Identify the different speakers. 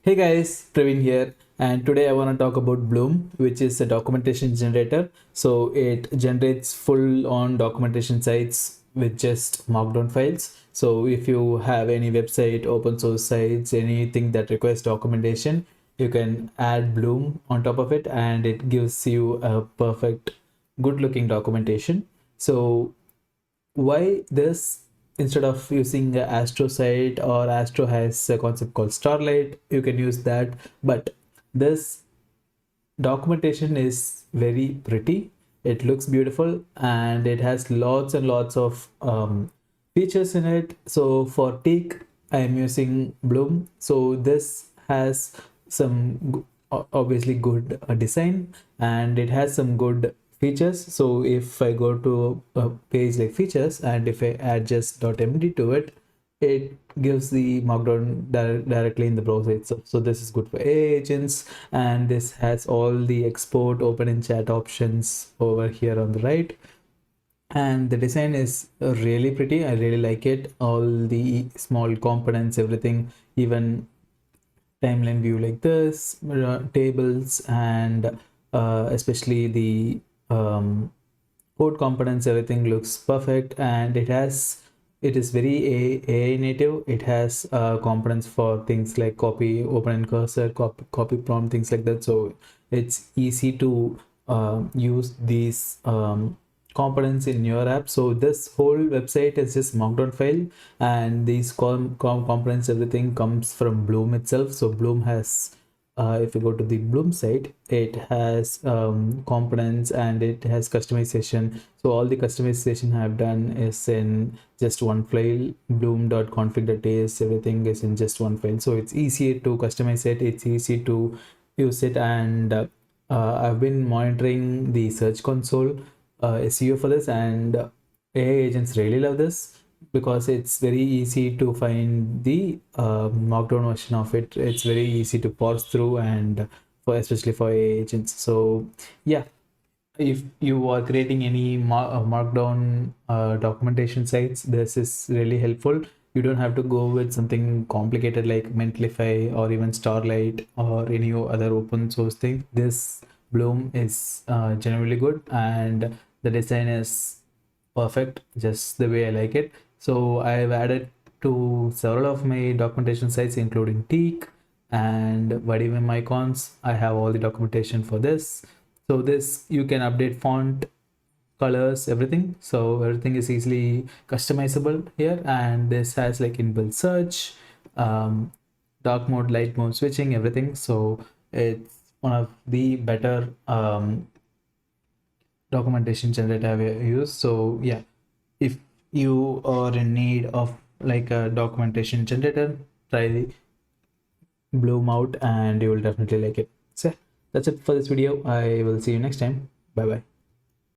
Speaker 1: Hey guys, Praveen here, and today I want to talk about Bloom, which is a documentation generator. So it generates full on documentation sites with just Markdown files. So if you have any website, open source sites, anything that requires documentation, you can add Bloom on top of it, and it gives you a perfect, good looking documentation. So why this? Instead of using Astro site, or Astro has a concept called Starlight, you can use that. But this documentation is very pretty, it looks beautiful, and it has lots and lots of features in it. So for Teak, I am using Bloom. So this has some obviously good design, and it has some good features. So if I go to a page like features, and if I add just .md to it, it gives the markdown directly in the browser itself. So this is good for AI agents, and this has all the export, open and chat options over here on the right. And the design is really pretty. I really like it. All the small components, everything, even timeline view like this, tables, and especially the code components, everything looks perfect. And it is very AI native. It has components for things like copy, open and cursor, copy prompt, things like that. So it's easy to use these components in your app. So this whole website is just markdown file, and these components, everything comes from Bloom itself. So Bloom has if you go to the Bloom site, it has components, and it has customization. So all the customization I've done is in just one file, bloom.config.as. Everything is in just one file, so it's easy to customize it, it's easy to use it. And I've been monitoring the Search Console SEO for this, and AI agents really love this because it's very easy to find the markdown version of it. It's very easy to parse through, and for especially for AI agents. So yeah, if you are creating any markdown documentation sites, this is really helpful. You don't have to go with something complicated like Mentalify or even Starlight or any other open source thing. This Bloom is generally good, and the design is perfect, just the way I like it. So I've added to several of my documentation sites, including Teak and Vadium icons. I have all the documentation for this. So this, you can update font, colors, everything. So everything is easily customizable here. And this has like inbuilt search, um, dark mode, light mode switching, everything. So it's one of the better documentation generator I've used. So yeah, if you are in need of like a documentation generator, try Bloom out, and you will definitely like it. So that's it for this video. I will see you next time. Bye bye.